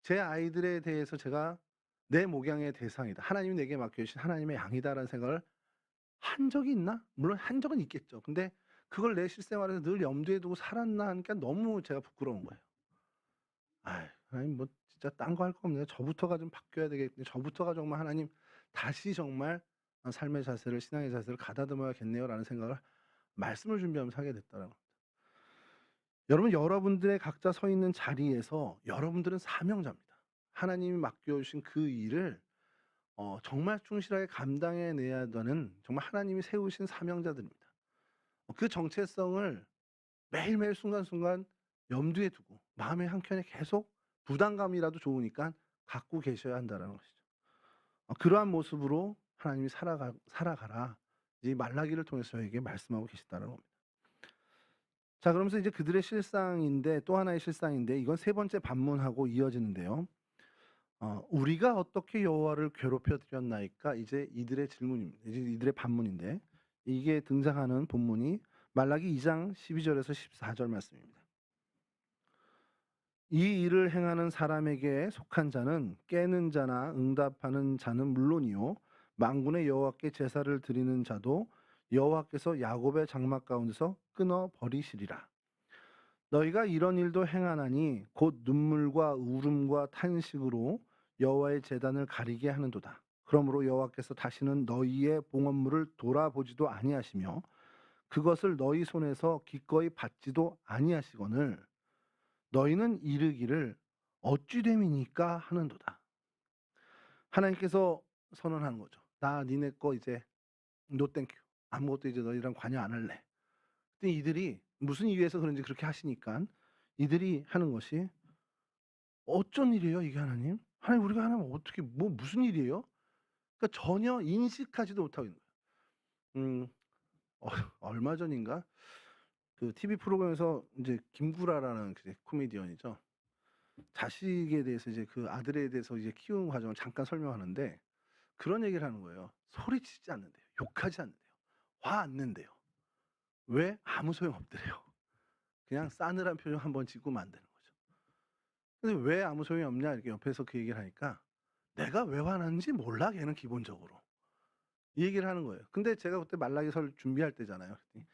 제 아이들에 대해서 제가 내 목양의 대상이다. 하나님이 내게 맡겨 주신 하나님의 양이다라는 생각을 한 적이 있나? 물론 한 적은 있겠죠. 근데 그걸 내 실생활에서 늘 염두에 두고 살았나 하니까 너무 제가 부끄러운 거예요. 아이, 하나님 뭐 진짜 딴 거 할 거 없네요. 저부터가 좀 바뀌어야 되겠네. 저부터가 정말 하나님 다시 정말 삶의 자세를 신앙의 자세를 가다듬어야겠네요라는 생각을 말씀을 준비하면서 하게 됐더라고요. 여러분 여러분들의 각자 서 있는 자리에서 여러분들은 사명자입니다. 하나님이 맡겨 주신 그 일을 정말 충실하게 감당해 내야 되는 정말 하나님이 세우신 사명자들입니다. 그 정체성을 매일매일 순간순간 염두에 두고 마음의 한켠에 계속 부담감이라도 좋으니까 갖고 계셔야 한다라는 것이죠. 그러한 모습으로 하나님이 살아가라. 이 말라기를 통해서 저에게 말씀하고 계시다는 겁니다. 자, 그러면서 이제 그들의 실상인데 또 하나의 실상인데 이건 세 번째 반문하고 이어지는데요. 우리가 어떻게 여호와를 괴롭혀 드렸나이까? 이제 이들의 질문입니다. 이제 이들의 반문인데 이게 등장하는 본문이 말라기 2장 12절에서 14절 말씀입니다. 이 일을 행하는 사람에게 속한 자는 깨는 자나 응답하는 자는 물론이요 만군의 여호와께 제사를 드리는 자도 여호와께서 야곱의 장막 가운데서 끊어 버리시리라. 너희가 이런 일도 행하나니 곧 눈물과 울음과 탄식으로 여호와의 제단을 가리게 하는도다. 그러므로 여호와께서 다시는 너희의 봉헌물을 돌아보지도 아니하시며 그것을 너희 손에서 기꺼이 받지도 아니하시거늘 너희는 이르기를 어찌 됨이니까 하는도다. 하나님께서 선언하는 거죠. 나 니네 거 이제 노 땡큐. 아무것도 이제 너희랑 관여 안 할래. 근데 이들이 무슨 이유에서 그런지 그렇게 하시니까 이들이 하는 것이 어쩐 일이에요 이게 하나님? 하나님 우리가 하나님 어떻게 뭐 무슨 일이에요? 그러니까 전혀 인식하지도 못하고 있는 거예요. 어 얼마 전인가 그 TV 프로그램에서 이제 김구라라는 그 코미디언이죠. 자식에 대해서 이제 그 아들에 대해서 이제 키우는 과정을 잠깐 설명하는데 그런 얘기를 하는 거예요. 소리치지 않는대요. 욕하지 않는대요. 화 안 낸대요. 왜? 아무 소용없대요. 그냥 싸늘한 표정 한번 짓고 만드는 거죠. 근데 왜 아무 소용이 없냐 이렇게 옆에서 그 얘기를 하니까 내가 왜 화나는지 몰라 걔는 기본적으로. 이 얘기를 하는 거예요. 근데 제가 그때 말라기설 준비할 때잖아요. 그랬더니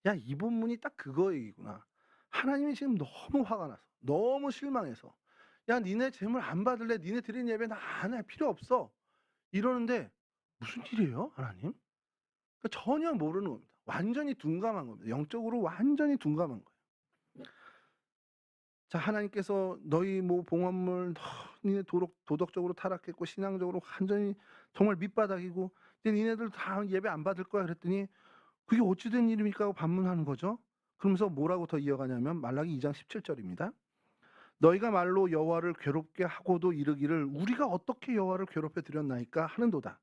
야, 이 본문이 딱 그거 얘기구나. 하나님이 지금 너무 화가 나서 너무 실망해서 야, 니네 재물 안 받을래? 니네 드리는 예배 나 안 해. 필요 없어. 이러는데 무슨 일이에요, 하나님? 그러니까 전혀 모르는 겁니다. 완전히 둔감한 겁니다. 영적으로 완전히 둔감한 거예요. 자, 하나님께서 너희 뭐 봉헌물 니네 도덕적으로 타락했고 신앙적으로 완전히 정말 밑바닥이고 이제 니네들 다 예배 안 받을 거야 그랬더니 그게 어찌 된 일입니까 하고 반문하는 거죠. 그러면서 뭐라고 더 이어가냐면 말라기 2장 17절입니다. 너희가 말로 여호와를 괴롭게 하고도 이르기를 우리가 어떻게 여호와를 괴롭혀 드렸나이까 하는도다.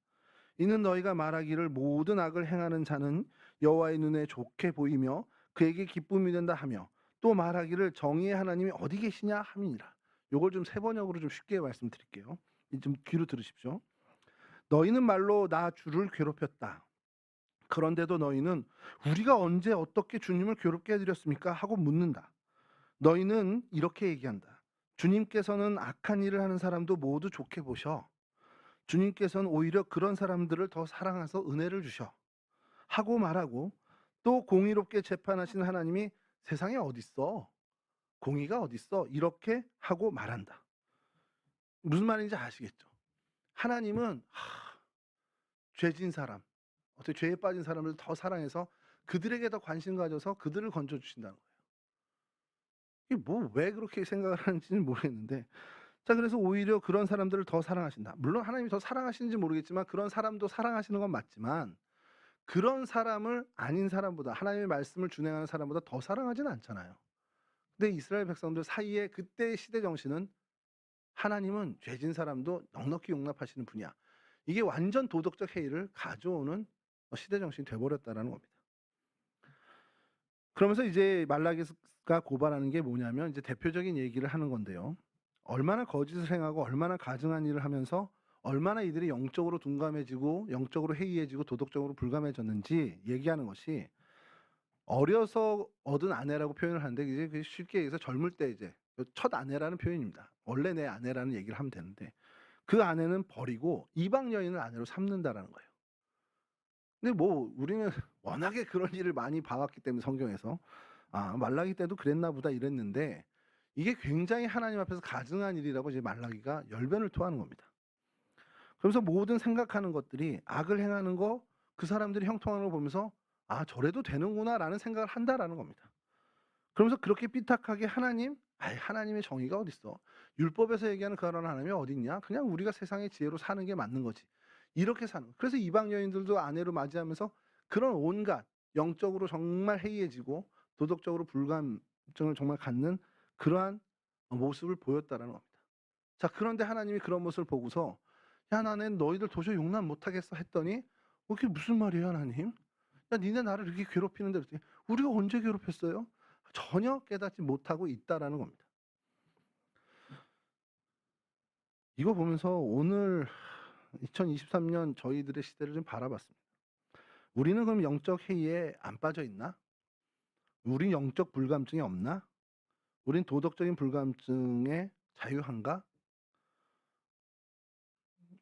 이는 너희가 말하기를 모든 악을 행하는 자는 여호와의 눈에 좋게 보이며 그에게 기쁨이 된다 하며 또 말하기를 정의의 하나님이 어디 계시냐 함이니라. 요걸 좀 세 번역으로 좀 쉽게 말씀드릴게요. 좀 귀로 들으십시오. 너희는 말로 나 주를 괴롭혔다. 그런데도 너희는 우리가 언제 어떻게 주님을 괴롭게 해드렸습니까? 하고 묻는다. 너희는 이렇게 얘기한다. 주님께서는 악한 일을 하는 사람도 모두 좋게 보셔. 주님께서는 오히려 그런 사람들을 더 사랑해서 은혜를 주셔. 하고 말하고 또 공의롭게 재판하시는 하나님이 세상에 어딨어? 공의가 어딨어? 이렇게 하고 말한다. 무슨 말인지 아시겠죠? 하나님은 죄진 사람, 어떻게 죄에 빠진 사람을 더 사랑해서 그들에게 더 관심 가져서 그들을 건져 주신다는 거예요. 이게 뭐 왜 그렇게 생각을 하는지는 모르겠는데 자, 그래서 오히려 그런 사람들을 더 사랑하신다. 물론 하나님이 더 사랑하시는지 모르겠지만 그런 사람도 사랑하시는 건 맞지만 그런 사람을 아닌 사람보다 하나님의 말씀을 준행하는 사람보다 더 사랑하지는 않잖아요. 근데 이스라엘 백성들 사이에 그때의 시대 정신은 하나님은 죄진 사람도 넉넉히 용납하시는 분이야. 이게 완전 도덕적 해이를 가져오는 시대 정신이 돼버렸다라는 겁니다. 그러면서 이제 말라기가 고발하는 게 뭐냐면 이제 대표적인 얘기를 하는 건데요. 얼마나 거짓을 행하고 얼마나 가증한 일을 하면서 얼마나 이들이 영적으로 둔감해지고 영적으로 해이해지고 도덕적으로 불감해졌는지 얘기하는 것이 어려서 얻은 아내라고 표현을 하는데 이제 쉽게 얘기해서 젊을 때 이제 첫 아내라는 표현입니다. 원래 내 아내라는 얘기를 하면 되는데 그 아내는 버리고 이방 여인을 아내로 삼는다라는 거예요. 근데 뭐 우리는 워낙에 그런 일을 많이 봐 왔기 때문에 성경에서 '아 말라기 때도 그랬나 보다.' 이랬는데 이게 굉장히 하나님 앞에서 가증한 일이라고 이제 말라기가 열변을 토하는 겁니다. 그러면서 모든 생각하는 것들이 악을 행하는 거 그 사람들이 형통하는 걸 보면서 '아 저래도 되는구나.'라는 생각을 한다라는 겁니다. 그러면서 그렇게 삐딱하게 하나님? 아이 하나님의 정의가 어딨어. 율법에서 얘기하는 그런 하나님이 어딨냐. 그냥 우리가 세상의 지혜로 사는 게 맞는 거지. 이렇게 사는 그래서 이방 여인들도 아내로 맞이하면서 그런 온갖 영적으로 정말 해이해지고 도덕적으로 불감증을 정말 갖는 그러한 모습을 보였다라는 겁니다. 자 그런데 하나님이 그런 모습을 보고서 "야 나는 너희들 도저히 용납 못하겠어." 했더니 그게 무슨 말이에요 하나님? "야 니네 나를 이렇게 괴롭히는데." 그랬더니 "우리가 언제 괴롭혔어요?" 전혀 깨닫지 못하고 있다라는 겁니다. 이거 보면서 오늘 2023년 저희들의 시대를 좀 바라봤습니다. 우리는 그럼 영적 해이에 안 빠져 있나? 우린 영적 불감증이 없나? 우린 도덕적인 불감증에 자유한가?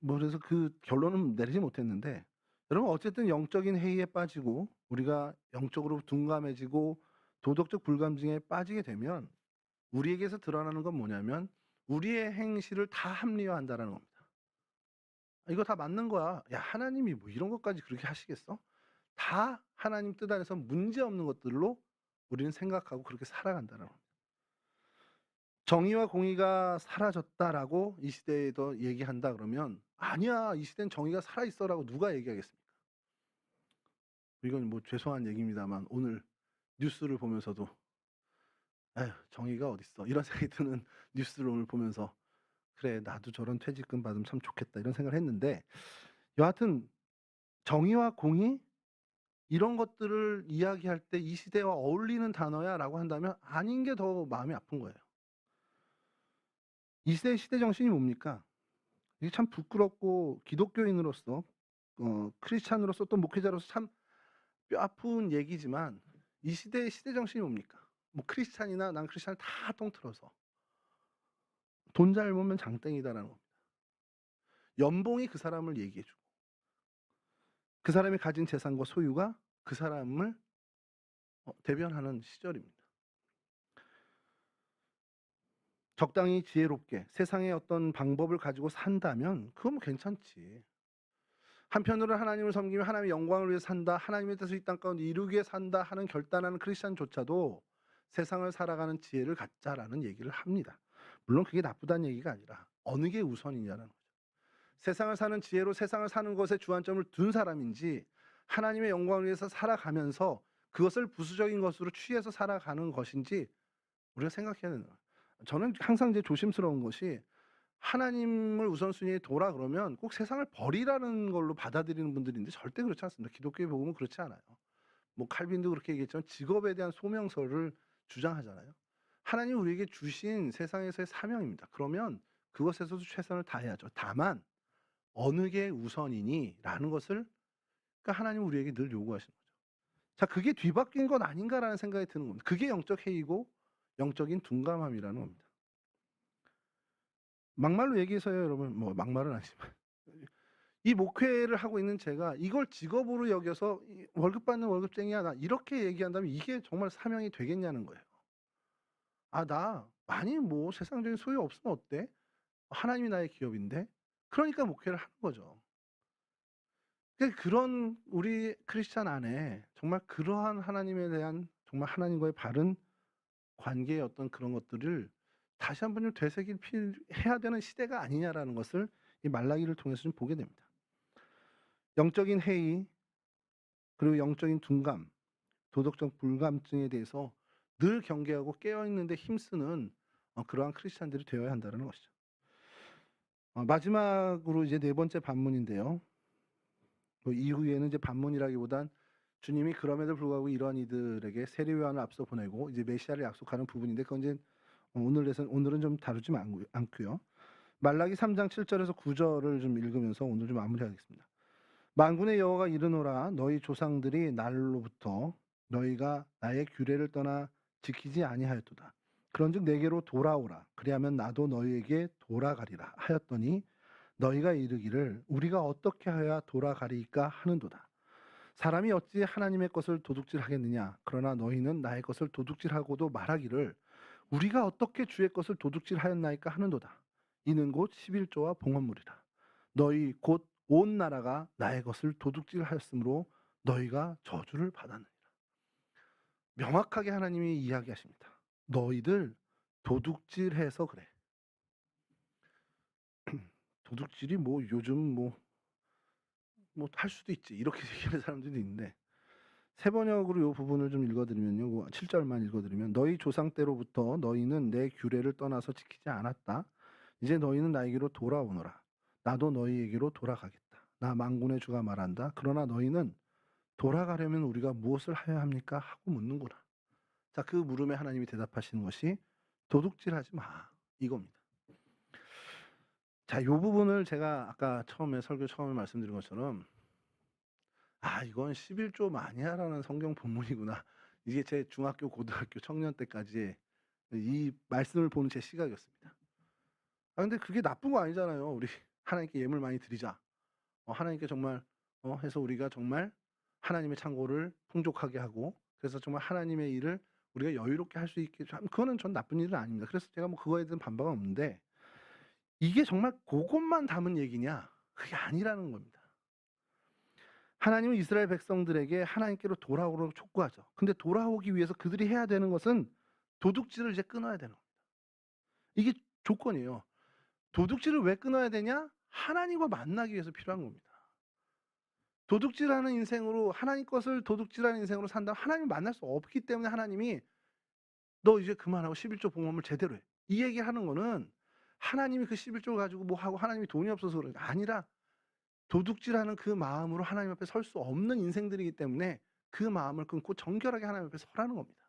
뭐 그래서 그 결론은 내리지 못했는데 여러분 어쨌든 영적인 해이에 빠지고 우리가 영적으로 둔감해지고 도덕적 불감증에 빠지게 되면 우리에게서 드러나는 건 뭐냐면 우리의 행실을 다 합리화한다라는 겁니다. "이거 다 맞는 거야." 야 하나님이 뭐 이런 것까지 그렇게 하시겠어? 다 하나님 뜻 안에서 문제없는 것들로 우리는 생각하고 그렇게 살아간다는 겁니다. "정의와 공의가 사라졌다."라고 이 시대에도 얘기한다 그러면 "아니야. 이 시대는 정의가 살아 있어."라고 누가 얘기하겠습니까? 이건 뭐 죄송한 얘기입니다만 오늘 뉴스를 보면서도 '에휴 정의가 어딨어.' 이런 생각이 드는 뉴스를 오늘 보면서 '그래 나도 저런 퇴직금 받으면 참 좋겠다.' 이런 생각을 했는데 여하튼 정의와 공의 이런 것들을 이야기할 때 '이 시대와 어울리는 단어야.'라고 한다면 아닌 게 더 마음이 아픈 거예요. 이 시대의 시대 정신이 뭡니까? 이게 참 부끄럽고 기독교인으로서 크리스찬으로서 또 목회자로서 참 뼈아픈 얘기지만 이 시대의 시대 정신이 뭡니까? 뭐 크리스찬이나 난 크리스찬을 다 통틀어서 '돈 잘 벌면 장땡이다.'라는 겁니다. 연봉이 그 사람을 얘기해 주고 그 사람이 가진 재산과 소유가 그 사람을 대변하는 시절입니다. 적당히 지혜롭게 세상의 어떤 방법을 가지고 산다면 그건 뭐 괜찮지. 한편으로는 하나님을 섬기며 하나님의 영광을 위해 산다. 하나님의 뜻을 이 땅 가운데 이루기 위해 산다 하는 결단하는 크리스찬조차도 세상을 살아가는 지혜를 갖자라는 얘기를 합니다. 물론 그게 나쁘다는 얘기가 아니라 어느 게 우선이냐는 거죠. 세상을 사는 지혜로 세상을 사는 것에 주안점을 둔 사람인지 하나님의 영광을 위해서 살아가면서 그것을 부수적인 것으로 취해서 살아가는 것인지 우리가 생각해야 되는 거예요. 저는 항상 이제 조심스러운 것이 하나님을 우선순위에 둬라 그러면 꼭 세상을 버리라는 걸로 받아들이는 분들인데 절대 그렇지 않습니다. 기독교의 복음은 그렇지 않아요. 뭐 칼빈도 그렇게 얘기했지만 직업에 대한 소명서를 주장하잖아요. 하나님이 우리에게 주신 세상에서의 사명입니다. 그러면 그것에서도 최선을 다해야죠. 다만 어느 게 우선이니라는 것을 그러니까 하나님은 우리에게 늘 요구하시는 거죠. 자 그게 뒤바뀐 건 아닌가라는 생각이 드는 겁니다. 그게 영적 해이고 영적인 둔감함이라는 겁니다. 막말로 얘기해서요 여러분 뭐 막말은 아니지만 이 목회를 하고 있는 제가 이걸 직업으로 여겨서 이 '월급 받는 월급쟁이야 나.' 이렇게 얘기한다면 이게 정말 사명이 되겠냐는 거예요. '아 나 많이 뭐 세상적인 소유 없으면 어때? 하나님이 나의 기업인데.' 그러니까 목회를 하는 거죠. 그런 우리 크리스찬 안에 정말 그러한 하나님에 대한 정말 하나님과의 바른 관계의 어떤 그런 것들을 다시 한번 좀 되새길 해야 되는 시대가 아니냐라는 것을 이 말라기를 통해서 좀 보게 됩니다. 영적인 해이 그리고 영적인 둔감, 도덕적 불감증에 대해서 늘 경계하고 깨어 있는데 힘쓰는 그러한 크리스찬들이 되어야 한다는 것이죠. 마지막으로 이제 네 번째 반문인데요. 이후에는 이제 반문이라기보단 주님이 그럼에도 불구하고 이러한 이들에게 세례 요한을 앞서 보내고 이제 메시아를 약속하는 부분인데 그건 이제 오늘은 좀 다루지 않고요. 말라기 3장 7절에서 9절을 좀 읽으면서 오늘 좀 마무리하겠습니다. 만군의 여호와가 이르노라 너희 조상들이 날로부터 너희가 나의 규례를 떠나 지키지 아니하였도다. 그런즉 내게로 돌아오라 그리하면 나도 너희에게 돌아가리라 하였더니 너희가 이르기를 우리가 어떻게 하여야 돌아가리이까 하는도다. 사람이 어찌 하나님의 것을 도둑질하겠느냐. 그러나 너희는 나의 것을 도둑질하고도 말하기를 우리가 어떻게 주의 것을 도둑질하였나이까 하는도다. 이는 곧 11조와 봉헌물이라. 너희 곧 온 나라가 나의 것을 도둑질하였으므로 너희가 저주를 받았느니라. 명확하게 하나님이 이야기하십니다. 너희들 도둑질해서 그래. 도둑질이 뭐 요즘 뭐 할 수도 있지. 이렇게 얘기하는 사람들도 있는데 세 번역으로 이 부분을 좀 읽어드리면요. 7절만 읽어드리면 너희 조상 때로부터 너희는 내 규례를 떠나서 지키지 않았다. 이제 너희는 나에게로 돌아오너라. 나도 너희에게로 돌아가겠다. 나 만군의 주가 말한다. 그러나 너희는 돌아가려면 우리가 무엇을 하여야 합니까? 하고 묻는구나. 자, 그 물음에 하나님이 대답하시는 것이 도둑질하지 마. 이겁니다. 자, 이 부분을 제가 아까 설교 처음에 말씀드린 것처럼 이건 11조 마니아라는 성경 본문이구나. 이게 제 중학교, 고등학교, 청년 때까지의 이 말씀을 보는 제 시각이었습니다. 근데 그게 나쁜 거 아니잖아요. 우리 하나님께 예물 많이 드리자. 하나님께 정말 해서 우리가 정말 하나님의 창고를 풍족하게 하고 그래서 정말 하나님의 일을 우리가 여유롭게 할 수 있게 그거는 전 나쁜 일은 아닙니다. 그래서 제가 뭐 그거에 대한 반박은 없는데 이게 정말 그것만 담은 얘기냐? 그게 아니라는 겁니다. 하나님은 이스라엘 백성들에게 하나님께로 돌아오라고 촉구하죠. 근데 돌아오기 위해서 그들이 해야 되는 것은 도둑질을 이제 끊어야 되는 겁니다. 이게 조건이에요. 도둑질을 왜 끊어야 되냐? 하나님과 만나기 위해서 필요한 겁니다. 도둑질하는 인생으로 하나님 것을 도둑질하는 인생으로 산다면 하나님을 만날 수 없기 때문에 하나님이 너 이제 그만하고 11조 봉헌을 제대로 해. 이 얘기하는 거는 하나님이 그 11조를 가지고 뭐 하고 하나님이 돈이 없어서 그런 게 아니라 도둑질하는 그 마음으로 하나님 앞에 설 수 없는 인생들이기 때문에 그 마음을 끊고 정결하게 하나님 앞에 서라는 겁니다.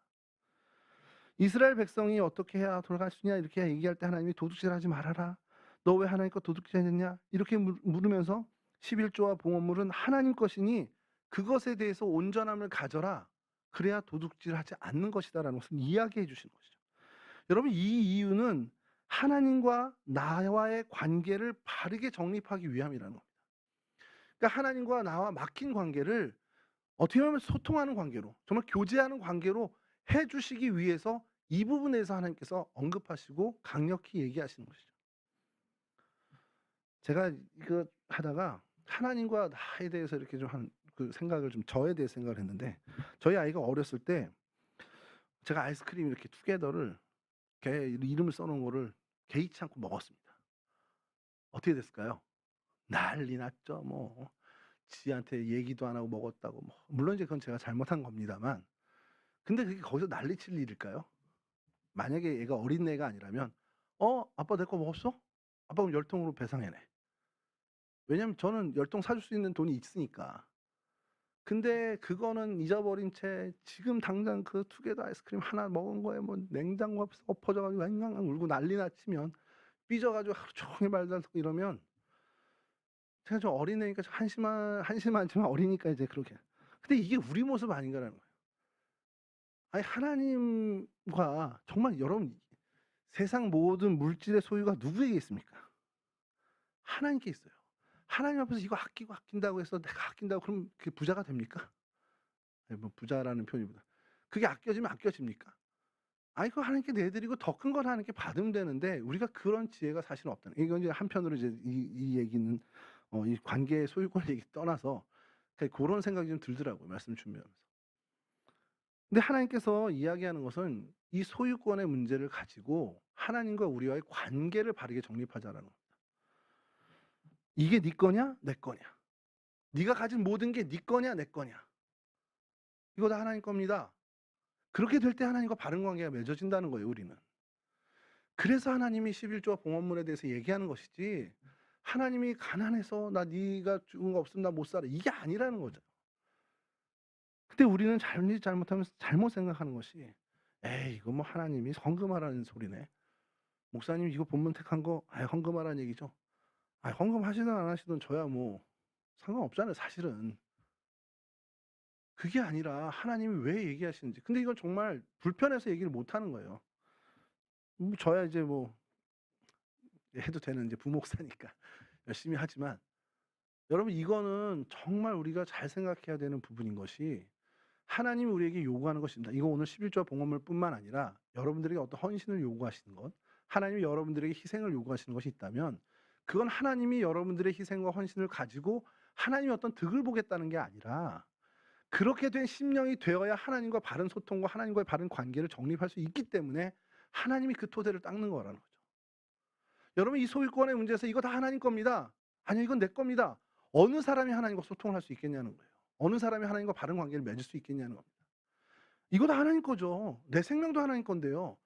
이스라엘 백성이 어떻게 해야 돌아갈 수 있냐 이렇게 얘기할 때 하나님이 도둑질하지 말아라. 너 왜 하나님 거 도둑질했냐? 이렇게 물으면서 11조와 봉헌물은 하나님 것이니 그것에 대해서 온전함을 가져라. 그래야 도둑질하지 않는 것이다라는 것을 이야기해 주시는 것이죠. 여러분 이 이유는 하나님과 나와의 관계를 바르게 정립하기 위함이라는 겁니다. 그러니까 하나님과 나와 막힌 관계를 어떻게 보면 소통하는 관계로 정말 교제하는 관계로 해 주시기 위해서 이 부분에서 하나님께서 언급하시고 강력히 얘기하시는 것이죠. 제가 이거 하다가 하나님과 나에 대해서 이렇게 좀 그 생각을 좀 저에 대해서 생각을 했는데 저희 아이가 어렸을 때 제가 아이스크림 이렇게 투게더를 걔 이름을 써 놓은 거를 개의치 않고 먹었습니다. 어떻게 됐을까요? 난리 났죠. 뭐 지한테 얘기도 안 하고 먹었다고 뭐 물론 이제 그건 제가 잘못한 겁니다만 근데 그게 거기서 난리칠 일일까요? 만약에 얘가 어린애가 아니라면 아빠 내 거 먹었어? 아빠 그럼 열통으로 배상해내. 왜냐면 저는 열통 사줄 수 있는 돈이 있으니까. 근데 그거는 잊어버린 채 지금 당장 그 투게더 아이스크림 하나 먹은 거에 뭐 냉장고 앞에서 엎어져 가지고 앵앵앵 울고 난리나 치면 삐져 가지고 하루 종일 말다듣고 이러면 제가 좀 어린애니까 좀 한심하지만 어리니까 이제 그렇게. 근데 이게 우리 모습 아닌가라는 거예요. 아니 하나님과 정말 여러분 세상 모든 물질의 소유가 누구에게 있습니까? 하나님께 있어요. 하나님 앞에서 이거 아낀다고 해서 내가 아낀다고 그럼 그게 부자가 됩니까? 아니 뭐 부자라는 표현보다 그게 아껴지면 아껴집니까? 아니 그거 하나님께 내드리고 더 큰 걸 하나님께 받으면 되는데 우리가 그런 지혜가 사실은 없다는. 이건 이제 한편으로 이제 이 얘기는 이 관계의 소유권 얘기 떠나서 그런 생각이 좀 들더라고요. 말씀 준비하면서. 근데 하나님께서 이야기하는 것은 이 소유권의 문제를 가지고 하나님과 우리와의 관계를 바르게 정립하자라는 겁니다. 이게 네 거냐? 내 거냐? 네가 가진 모든 게 네 거냐? 내 거냐? 이거 다 하나님 겁니다. 그렇게 될 때 하나님과 바른 관계가 맺어진다는 거예요, 우리는. 그래서 하나님이 11조와 봉헌물에 대해서 얘기하는 것이지 하나님이 가난해서 나 네가 준 거 없으면 나 못 살아 이게 아니라는 거죠. 근데 우리는 잘못하면 잘못 생각하는 것이 에이 이거 뭐 하나님이 헌금하라는 소리네. 목사님 이거 본문 택한 거 헌금하라는 얘기죠. 헌금하시든 안 하시든 저야 뭐 상관없잖아요, 사실은. 그게 아니라 하나님이 왜 얘기하시는지. 근데 이건 정말 불편해서 얘기를 못 하는 거예요. 저야 이제 뭐 해도 되는 이제 부목사니까. 열심히 하지만 여러분 이거는 정말 우리가 잘 생각해야 되는 부분인 것이 하나님이 우리에게 요구하는 것입니다. 이거 오늘 11조 봉헌물뿐만 아니라 여러분들에게 어떤 헌신을 요구하시는 것, 하나님이 여러분들에게 희생을 요구하시는 것이 있다면 그건 하나님이 여러분들의 희생과 헌신을 가지고 하나님이 어떤 득을 보겠다는 게 아니라 그렇게 된 심령이 되어야 하나님과 바른 소통과 하나님과의 바른 관계를 정립할 수 있기 때문에 하나님이 그 토대를 닦는 거라는 거죠. 여러분 이 소유권의 문제에서 이거 다 하나님 겁니다. 아니요 이건 내 겁니다. 어느 사람이 하나님과 소통을 할 수 있겠냐는 거예요. 어느 사람이 하나님과 바른 관계를 맺을 수 있겠냐는 겁니다. 이거 다 하나님 거죠. 내 생명도 하나님 건데요.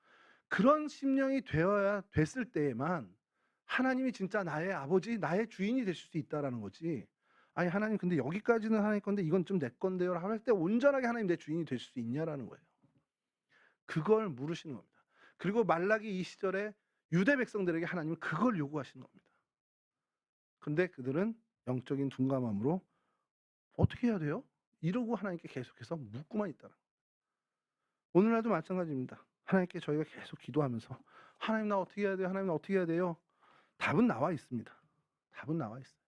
그런 심령이 되어야 됐을 때에만 하나님이 진짜 나의 아버지, 나의 주인이 되실 수 있다라는 거지. 아니 하나님 근데 여기까지는 하나님 건데 이건 좀 내 건데요. 할 때 온전하게 하나님 내 주인이 되실 수 있냐라는 거예요. 그걸 물으시는 겁니다. 그리고 말라기 이 시절에 유대 백성들에게 하나님은 그걸 요구하시는 겁니다. 근데 그들은 영적인 둔감함으로 어떻게 해야 돼요? 이러고 하나님께 계속해서 묻고만 있더라. 오늘날도 마찬가지입니다. 하나님께 저희가 계속 기도하면서 하나님 나 어떻게 해야 돼요? 하나님 나 어떻게 해야 돼요? 답은 나와 있습니다. 답은 나와 있어요.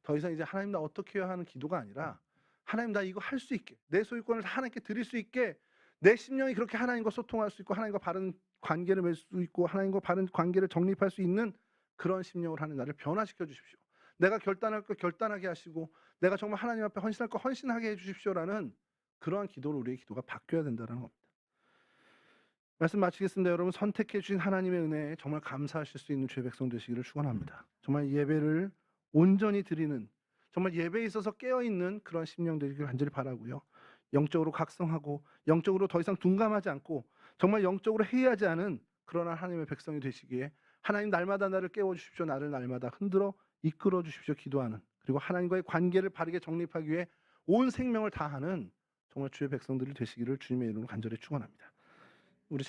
더 이상 이제 하나님 나 어떻게 해야 하는 기도가 아니라 하나님 나 이거 할 수 있게 내 소유권을 다 하나님께 드릴 수 있게 내 심령이 그렇게 하나님과 소통할 수 있고 하나님과 바른 관계를 맺을 수 있고 하나님과 바른 관계를 정립할 수 있는 그런 심령을 하는 나를 변화시켜 주십시오. 내가 결단할 거 결단하게 하시고 내가 정말 하나님 앞에 헌신할 거 헌신하게 해 주십시오라는 그러한 기도로 우리의 기도가 바뀌어야 된다는 겁니다. 말씀 마치겠습니다. 여러분 선택해 주신 하나님의 은혜에 정말 감사하실 수 있는 주의 백성 되시기를 축원합니다. 정말 예배를 온전히 드리는 정말 예배에 있어서 깨어있는 그런 심령 되기를 간절히 바라고요. 영적으로 각성하고 영적으로 더 이상 둔감하지 않고 정말 영적으로 해이하지 않은 그러나 하나님의 백성이 되시기에 하나님 날마다 나를 깨워주십시오. 나를 날마다 흔들어 이끌어 주십시오. 기도하는 그리고 하나님과의 관계를 바르게 정립하기 위해 온 생명을 다하는 정말 주의 백성들이 되시기를 주님의 이름으로 간절히 축원합니다.